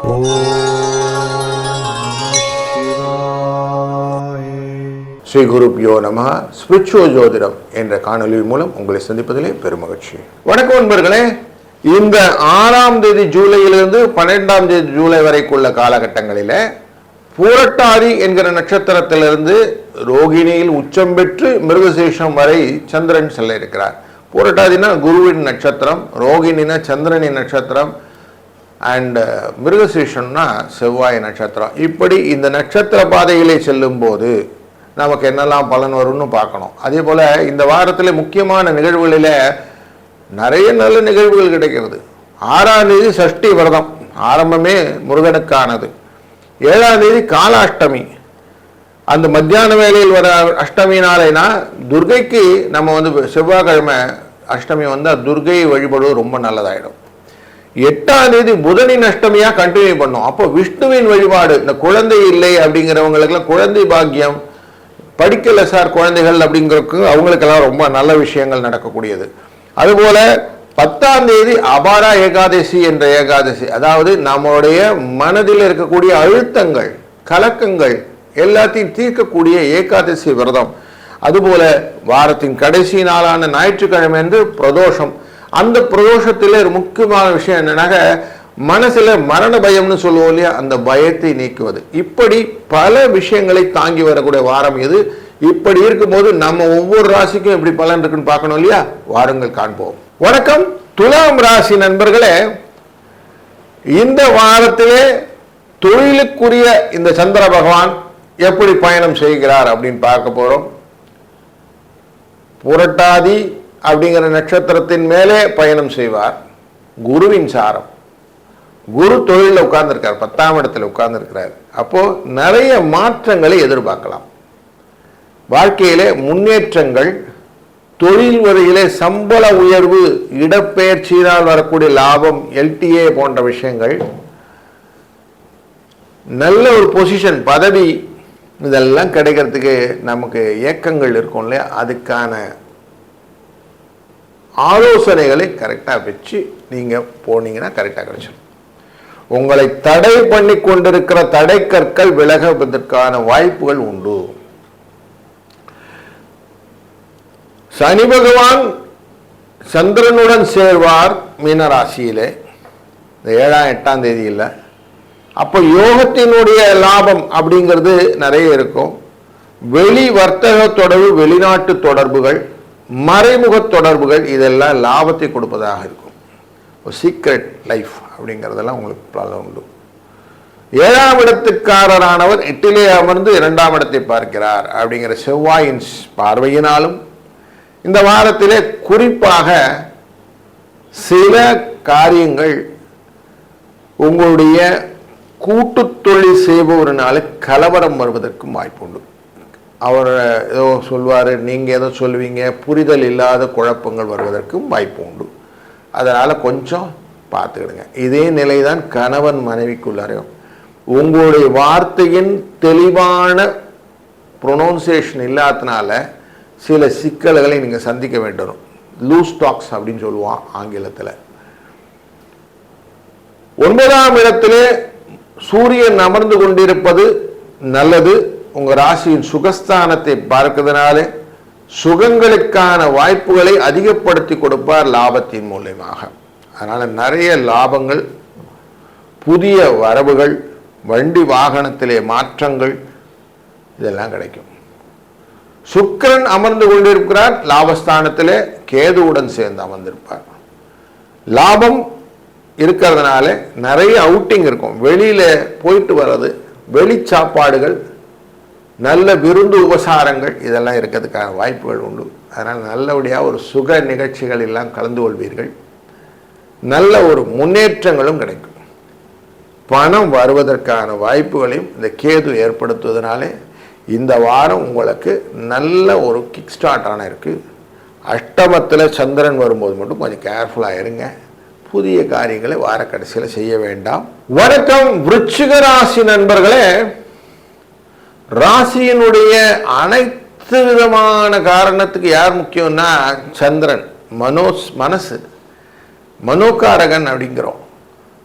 ஸ்ரீ குருப்யோ நம. ஸ்பிரிச்சுவல் ஜோதிடம் என்ற காணொலி மூலம் உங்களை சந்திப்பதிலே பெருமகிழ்ச்சி. வணக்கம் நண்பர்களே. இந்த 6ஆம் தேதி ஜூலையிலிருந்து 12ஆம் தேதி ஜூலை வரைக்குள்ள காலகட்டங்களில் பூரட்டாதி என்கிற நட்சத்திரத்திலிருந்து ரோகிணியில் உச்சம் பெற்று மிருகசீஷம் வரை சந்திரன் செல்ல இருக்கிறார். பூரட்டாதினா குருவின் நட்சத்திரம், ரோகிணினா சந்திரனின் நட்சத்திரம், அண்ட் மிருகசீஷம்னா செவ்வாய் நட்சத்திரம். இப்படி இந்த நட்சத்திர பாதையிலே செல்லும் போது நமக்கு என்னெல்லாம் பலன் வரும்னு பார்க்கணும். அதே போல் இந்த வாரத்தில் முக்கியமான நிகழ்வுகளில் நிறைய நல்ல நிகழ்வுகள் கிடைக்கிறது. 6ஆம் தேதி சஷ்டி விரதம் ஆரம்பமே முருகனுக்கானது. 7ஆம் தேதி காலாஷ்டமி, அந்த மத்தியான வேளையில் வர அஷ்டமி நாளைனா துர்கைக்கு நம்ம செவ்வாய்க்கிழமை அஷ்டமி வந்தால் துர்கையை வழிபடுவது ரொம்ப நல்லதாயிடும். 8ஆம் தேதி புதனின் அஷ்டமியாக கண்டினியூ பண்ணும். அப்போ விஷ்ணுவின் வழிபாடு, இந்த குழந்தை இல்லை அப்படிங்கிறவங்களுக்கெல்லாம் குழந்தை பாக்கியம், படிக்கல சார் குழந்தைகள் அப்படிங்கிறதுக்கு அவங்களுக்கெல்லாம் ரொம்ப நல்ல விஷயங்கள் நடக்கக்கூடியது. அதுபோல் 10ஆம் தேதி அபாரா ஏகாதசி என்ற ஏகாதசி, அதாவது நம்மளுடைய மனதில் இருக்கக்கூடிய அழுத்தங்கள் கலக்கங்கள் எல்லாத்தையும் தீர்க்கக்கூடிய ஏகாதசி விரதம். அதுபோல வாரத்தின் கடைசி நாளான ஞாயிற்றுக்கிழமை என்று பிரதோஷம். அந்த பிரதோஷத்தில் ஒரு முக்கியமான விஷயம் என்னன்னாக்க மனசுல மரண பயம்னு சொல்லுவோம் இல்லையா, அந்த பயத்தை நீக்குவது. இப்படி பல விஷயங்களை தாங்கி வரக்கூடிய வாரம் இது. இப்படி இருக்கும்போது நம்ம ஒவ்வொரு ராசிக்கும் எப்படி பலன் இருக்குன்னு பார்க்கணும் இல்லையா, வாருங்கள் காண்போம். வணக்கம் துலாம் ராசி நண்பர்களே. இந்த வாரத்திலே தொழிலுக்குரிய இந்த சந்திர பகவான் எப்படி பயணம் செய்கிறார் அப்படின்னு பார்க்க போறோம். புரட்டாதி அப்படிங்கிற நட்சத்திரத்தின் மேலே பயணம் செய்வார். குருவின் சாரம், குரு தொழிலில் உட்கார்ந்துருக்கார், 10ஆம் இடத்துல உட்கார்ந்துருக்கிறார். அப்போ நிறைய மாற்றங்களை எதிர்பார்க்கலாம். வாழ்க்கையிலே முன்னேற்றங்கள், தொழில் வரையிலே சம்பள உயர்வு, இடப்பெயர்ச்சியினால் வரக்கூடிய லாபம், எல்டிஏ போன்ற விஷயங்கள், நல்ல ஒரு பொசிஷன், பதவி, இதெல்லாம் கிடைக்கிறதுக்கு நமக்கு ஏக்கங்கள் இருக்கும் இல்லையா, அதுக்கான ஆலோசனைகளை கரெக்டாக வச்சு நீங்கள் போனீங்கன்னா கரெக்டாக கிடைச்சிடும். உங்களை தடை பண்ணி கொண்டிருக்கிற தடை கற்கள் விலகுவதற்கான வாய்ப்புகள் உண்டு. சனி பகவான் சந்திரனுடன் சேர்வார் மீனராசியிலே இந்த 7ஆம் 8ஆம் தேதியில். அப்போ யோகத்தினுடைய லாபம் அப்படிங்கிறது நிறைய இருக்கும். வெளி வர்த்தக தொடர்பு, வெளிநாட்டு தொடர்புகள், மறைமுக தொடர்புகள், இதெல்லாம் லாபத்தை கொடுப்பதாக இருக்கும். சீக்ரெட் லைஃப் அப்படிங்கிறதெல்லாம் உங்களுக்கு பலன் உண்டு. 7ஆம் இடத்துக்காரரானவர் 8லே அமர்ந்து 2ஆம் இடத்தை பார்க்கிறார் அப்படிங்கிற செவ்வாயின் பார்வையினாலும் இந்த வாரத்திலே குறிப்பாக சில காரியங்கள் உங்களுடைய கூட்டு தொழில் செய்பவர்னால கலவரம் வருவதற்கும் வாய்ப்பு உண்டு. அவர் ஏதோ சொல்வார், நீங்கள் ஏதோ சொல்லுவீங்க, புரிதல் இல்லாத குழப்பங்கள் வருவதற்கும் வாய்ப்பு உண்டு. அதனால் கொஞ்சம் பார்த்துக்கிடுங்க. இதே நிலைதான் கணவன் மனைவிக்குள்ளாரையும். உங்களுடைய வார்த்தையின் தெளிவான ப்ரொனவுன்சியேஷன் இல்லாதனால சில சிக்கல்களை நீங்கள் சந்திக்க வேண்டும். லூஸ் டாக்ஸ் அப்படின்னு சொல்லுவான் ஆங்கிலத்தில். 9ஆம் இடத்திலே சூரியன் அமர்ந்து கொண்டிருப்பது நல்லது. உங்கள் ராசியின் சுகஸ்தானத்தை பார்க்கிறதுனால சுகங்களுக்கான வாய்ப்புகளை அதிகப்படுத்தி கொடுப்பார் லாபத்தின் மூலமாக. அதனால் நிறைய லாபங்கள், புதிய வரவுகள், வண்டி வாகனத்திலே மாற்றங்கள், இதெல்லாம் கிடைக்கும். சுக்கிரன் அமர்ந்து கொண்டிருக்கிறார் லாபஸ்தானத்திலே, கேதுவுடன் சேர்ந்து அமர்ந்திருப்பார். லாபம் இருக்கிறதுனால நிறைய அவுட்டிங் இருக்கும். வெளியில போயிட்டு வர்றது, வெளி சாப்பாடுகள், நல்ல விருந்து உபசாரங்கள், இதெல்லாம் இருக்கிறதுக்கான வாய்ப்புகள் உண்டு. அதனால் நல்லபடியாக ஒரு சுக நிகழ்ச்சிகள் எல்லாம் கலந்து கொள்வீர்கள். நல்ல ஒரு முன்னேற்றங்களும் கிடைக்கும். பணம் வருவதற்கான வாய்ப்புகளையும் இந்த கேது ஏற்படுத்துவதனாலே இந்த வாரம் உங்களுக்கு நல்ல ஒரு கிக் ஸ்டார்ட் ஆன இருக்குது. அஷ்டமத்தில் சந்திரன் வரும்போது மட்டும் கொஞ்சம் கேர்ஃபுல்லாக இருங்க. புதிய காரியங்களை வார கடைசியில் செய்ய வேண்டாம். வணக்கம் விருச்சிக ராசி நண்பர்களே. ராசியினுடைய அனைத்து விதமான காரணத்துக்கு யார் முக்கியம்னா சந்திரன். மனசு, மனோகாரகன் அப்படிங்கிறோம்.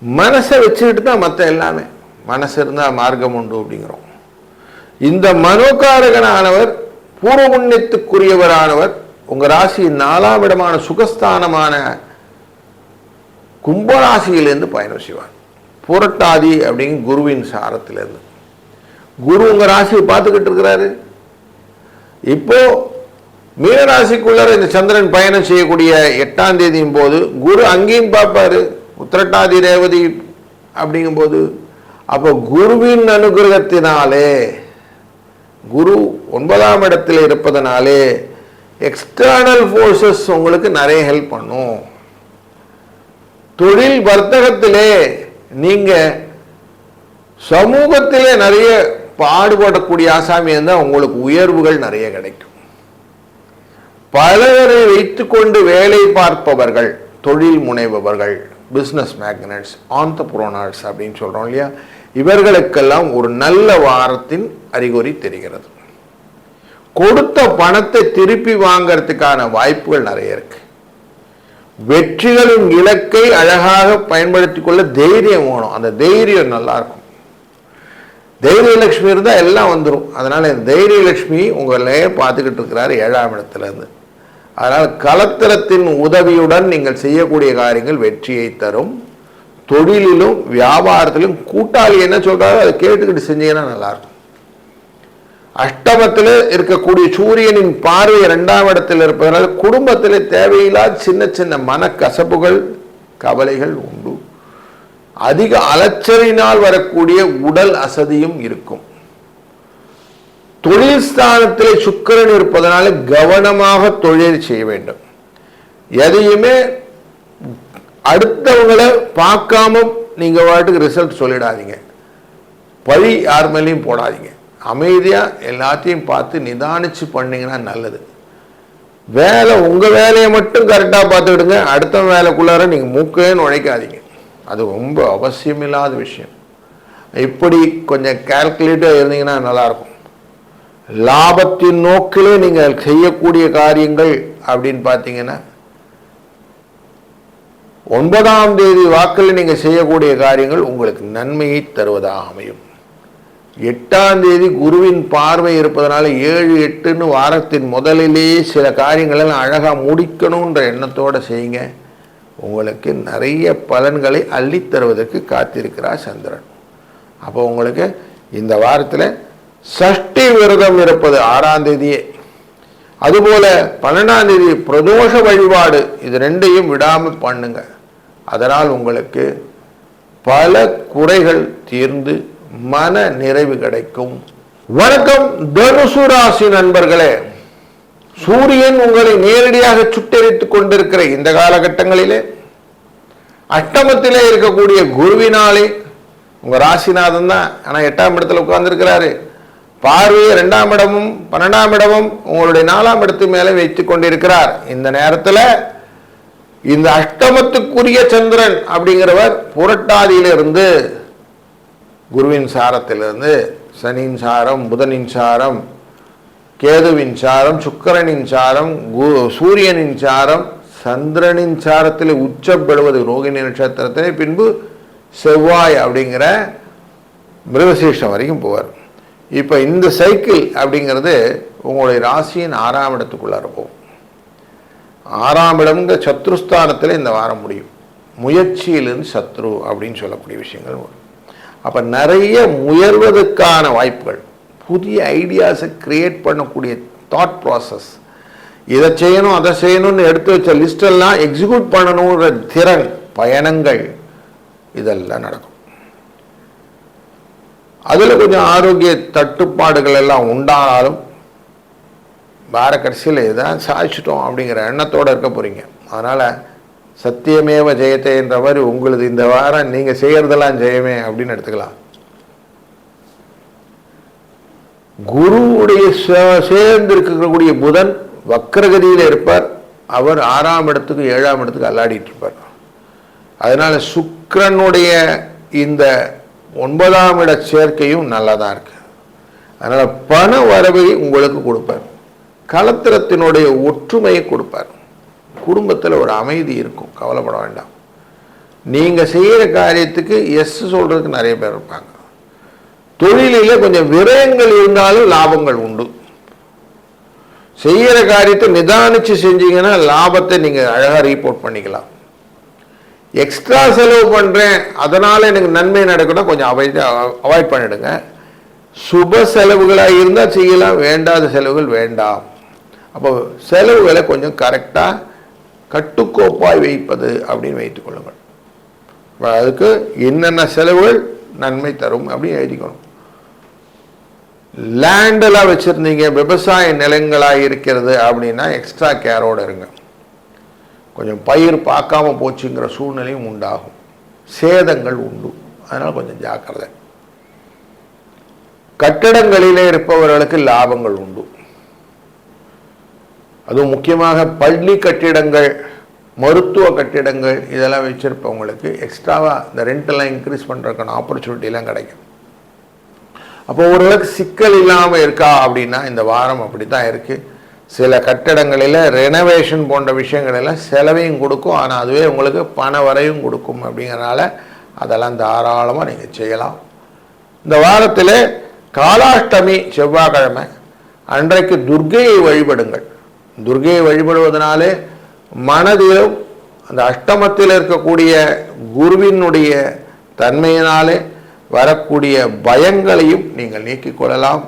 மனசை வச்சுக்கிட்டு தான் மற்ற எல்லாமே. மனசு இருந்தால் மார்க்கம் உண்டு அப்படிங்கிறோம். இந்த மனோகாரகனானவர் பூர்வ புண்ணியத்துக்குரியவரானவர் உங்கள் ராசியின் 4ஆம் இடமான சுகஸ்தானமான கும்பராசியிலிருந்து பயணம் செய்வார். புரட்டாதி அப்படிங்கிற குருவின் சாரத்திலிருந்து. குரு உங்கள் ராசியை பார்த்துக்கிட்டு இருக்கிறாரு. இப்போ மீனராசிக்குள்ள இந்த சந்திரன் பயணம் செய்யக்கூடிய 8ஆம் தேதியின் போது குரு அங்கேயும் பார்ப்பாரு, உத்திரட்டாதி ரேவதி அப்படிங்கும்போது. அப்போ குருவின் அனுகிரகத்தினாலே, குரு 9ஆம் இடத்தில் இருப்பதனாலே எக்ஸ்டர்னல் ஃபோர்ஸஸ் உங்களுக்கு நிறைய ஹெல்ப் பண்ணும். தொழில் வர்த்தகத்திலே நீங்க சமூகத்திலே நிறைய பாடுபடக்கூடிய ஆசாமி இருந்தால் உங்களுக்கு உயர்வுகள் நிறைய கிடைக்கும். பலரை வைத்துக்கொண்டு வேலை பார்ப்பவர்கள், தொழில் முனைபவர்கள், பிஸ்னஸ் மேக்னட்ஸ், ஆண்டர்பிரனர்ஸ் அப்படின்னு சொல்றோம் இல்லையா, இவர்களுக்கெல்லாம் ஒரு நல்ல வாரத்தின் அறிகுறி தெரிகிறது. கொடுத்த பணத்தை திருப்பி வாங்கறதுக்கான வாய்ப்புகள் நிறைய இருக்கு. வெற்றிகளின் இலக்கை அழகாக பயன்படுத்திக் கொள்ள தைரியம் வேணும். அந்த தைரியம் நல்லா இருக்கும். தைரிய லட்சுமி இருந்தால் எல்லாம் வந்துடும். அதனால தைரிய லட்சுமி உங்களையே பார்த்துக்கிட்டு இருக்கிறாரு 7ஆம் இடத்துல இருந்து. அதனால் கலத்திரத்தின் உதவியுடன் நீங்கள் செய்யக்கூடிய காரியங்கள் வெற்றியை தரும். தொழிலிலும் வியாபாரத்திலும் கூட்டாளி என்ன சொல்றாரோ அதை கேட்டுக்கிட்டு செஞ்சீங்கன்னா நல்லா இருக்கும். அஷ்டமத்தில் இருக்கக்கூடிய சூரியனின் பார்வை 2ஆம் இடத்தில் இருப்பதனால குடும்பத்தில் தேவையில்லாத சின்ன சின்ன மனக்கசப்புகள், கவலைகள் உண்டு. அதிக அலைச்சலினால் வரக்கூடிய உடல் அசதியும் இருக்கும். தொழில் ஸ்தானத்திலே சுக்கிரன் இருப்பதனால கவனமாக தொழில் செய்ய வேண்டும். எதையுமே அடுத்தவங்களை பார்க்காம நீங்க வாட்டுக்கு ரிசல்ட் சொல்லிடாதீங்க. பழி யார் மேலேயும் போடாதீங்க. அமைதியா எல்லாத்தையும் பார்த்து நிதானிச்சு பண்ணீங்கன்னா நல்லது. வேலை உங்க வேலையை மட்டும் கரெக்டா பார்த்துக்கிடுங்க. அடுத்த வேலைக்குள்ளார நீங்க மூக்கே நுழைக்காதீங்க. அது ரொம்ப அவசியமில்லாத விஷயம். இப்படி கொஞ்சம் கால்குலேட்டிவா இருந்தீங்கன்னா நல்லா இருக்கும். லாபத்தின் நோக்கிலே நீங்கள் செய்யக்கூடிய காரியங்கள் அப்படின்னு பார்த்தீங்கன்னா 9ஆம் தேதி வாக்கில் நீங்க செய்யக்கூடிய காரியங்கள் உங்களுக்கு நன்மையை தருவதாக அமையும். 8ஆம் தேதி குருவின் பார்வை இருப்பதனால 7, 8ன்னு வாரத்தின் முதலிலேயே சில காரியங்களை அழகா முடிக்கணும்ன்ற எண்ணத்தோட செய்யுங்க. உங்களுக்கு நிறைய பலன்களை அள்ளித்தருவதற்கு காத்திருக்கிறார் சந்திரன். அப்போ உங்களுக்கு இந்த வாரத்தில் சஷ்டி விரதம் இருப்பது 6ஆம் தேதியே, அதுபோல 12ஆம் தேதி பிரதோஷ வழிபாடு, இது 2ஐயும் விடாம பண்ணுங்க. அதனால் உங்களுக்கு பல குறைகள் தீர்ந்து மன நிறைவு கிடைக்கும். வணக்கம் தனுசு ராசி நண்பர்களே. சூரியன் உங்களை நேரடியாக சுட்டெரித்துக் கொண்டிருக்கிற இந்த காலகட்டங்களிலே அஷ்டமத்திலே இருக்கக்கூடிய குருவினாலே, உங்க ராசிநாதன் தான், ஆனா 8ஆம் இடத்துல உட்கார்ந்துருக்கிறாரு. பார்வையை 2ஆம் இடமும் 12ஆம் இடமும் உங்களுடைய 4ஆம் இடத்து மேலே வைத்துக் கொண்டிருக்கிறார். இந்த நேரத்தில் இந்த அஷ்டமத்துக்குரிய சந்திரன் அப்படிங்கிறவர் புரட்டாதியிலிருந்து, குருவின் சாரத்திலிருந்து, சனியின் சாரம், புதனின் சாரம், கேதுவின் சாரம், சுக்கிரனின் சாரம், சூரியனின் சாரம், சந்திரனின் சாரத்தில் உச்சப்படுவது ரோகிணி நட்சத்திரத்திலே, பின்பு செவ்வாய் அப்படிங்கிற மிருகசீஷம் வரைக்கும் போவார். இப்போ இந்த சைக்கிள் அப்படிங்கிறது உங்களுடைய ராசியின் 6ஆம் இடத்துக்குள்ளார போகும். 6ஆம் இடம்ங்கிற சத்ருஸ்தானத்தில் இந்த வாரம் முடியும். முயற்சியிலிருந்து சத்ரு அப்படின்னு சொல்லக்கூடிய விஷயங்கள் வரும். அப்போ நிறைய முயல்வதற்கான வாய்ப்புகள், புதிய ஐடியாஸை கிரியேட் பண்ணக்கூடிய தாட் ப்ராசஸ், இதை செய்யணும் அதை செய்யணும்னு எடுத்து வச்ச லிஸ்டெல்லாம் எக்ஸிக்யூட் பண்ணணுன்ற திறன், பயணங்கள், இதெல்லாம் நடக்கும். அதில் கொஞ்சம் ஆரோக்கிய தட்டுப்பாடுகள் எல்லாம் உண்டானாலும் வார கடைசியில் இதான் சாதிச்சிட்டோம் அப்படிங்கிற எண்ணத்தோடு இருக்க போகிறீங்க. அதனால் சத்தியமேவ ஜெயத்தை என்ற மாதிரி உங்களது இந்த வாரம் நீங்கள் செய்கிறதெல்லாம் ஜெயமே அப்படின்னு எடுத்துக்கலாம். குருவுடைய சேர்ந்து இருக்கக்கூடிய புதன் வக்ரகதியில் இருப்பார். அவர் 6ஆம் இடத்துக்கு 7ஆம் இடத்துக்கு அல்லாடிட்டு இருப்பார். அதனால சுக்கிரனுடைய இந்த 9ஆம் இட சேர்க்கையும் நல்லா தான் இருக்கு. அதனால பண வரவை உங்களுக்கு கொடுப்பார். கலத்திரத்தினுடைய ஒற்றுமையை கொடுப்பார். குடும்பத்தில் ஒரு அமைதி இருக்கும், கவலைப்பட வேண்டாம். நீங்கள் செய்கிற காரியத்துக்கு எஸ் சொல்கிறதுக்கு நிறைய பேர் இருப்பாங்க. தொழிலிலே கொஞ்சம் விரயங்கள் இருந்தாலும் லாபங்கள் உண்டு. செய்கிற காரியத்தை நிதானித்து செஞ்சீங்கன்னா லாபத்தை நீங்கள் அழகாக ரீபோர்ட் பண்ணிக்கலாம். எக்ஸ்ட்ரா செலவு பண்ணுறேன் அதனால் எனக்கு நன்மை நடக்கணும், கொஞ்சம் அவாய்ட் பண்ணிடுங்க. சுப செலவுகளாக இருந்தால் செய்யலாம், வேண்டாத செலவுகள் வேண்டாம். அப்போ செலவுகளை கொஞ்சம் கரெக்டாக கட்டுக்கோப்பாய் வைப்பது அப்படின்னு வைத்துக் கொள்ளுங்கள். அதுக்கு என்னென்ன செலவுகள் நன்மை தரும் அப்படின்னு எழுதிக்கணும். லேண்டெல்லாம் வச்சுருந்தீங்க, விவசாய நிலங்களாக இருக்கிறது அப்படின்னா எக்ஸ்ட்ரா கேரோடு இருங்க. கொஞ்சம் பயிர் பார்க்காம போச்சுங்கிற சூழ்நிலையும் உண்டாகும், சேதங்கள் உண்டு, அதனால் கொஞ்சம் ஜாக்கிரதை. கட்டடங்களிலே இருப்பவர்களுக்கு லாபங்கள் உண்டு. அதுவும் முக்கியமாக பள்ளி கட்டிடங்கள், மருத்துவ கட்டிடங்கள் இதெல்லாம் வச்சுருப்பவங்களுக்கு எக்ஸ்ட்ராவாக இந்த ரெண்டெல்லாம் இன்க்ரீஸ் பண்ணுறதுக்கான ஆப்பர்ச்சுனிட்டிலாம் கிடைக்கும். அப்போ ஓரளவுக்கு சிக்கல் இல்லாமல் இருக்கா அப்படின்னா இந்த வாரம் அப்படி தான் இருக்குது. சில கட்டடங்களில் ரெனோவேஷன் போன்ற விஷயங்கள் எல்லாம் செலவையும் கொடுக்கும், ஆனால் அதுவே உங்களுக்கு பண வரையும் கொடுக்கும். அப்படிங்கிறனால அதெல்லாம் தாராளமாக நீங்கள் செய்யலாம். இந்த வாரத்தில் காலாஷ்டமி செவ்வாய்க்கிழமை அன்றைக்கு துர்க்கையை வழிபடுங்கள். துர்க்கையை வழிபடுவதனாலே மனதிலும் அந்த அஷ்டமத்தில் இருக்கக்கூடிய குருவினுடைய தன்மையினாலே வரக்கூடிய பயங்களையும் நீங்கள் நீக்கிக் கொள்ளலாம்.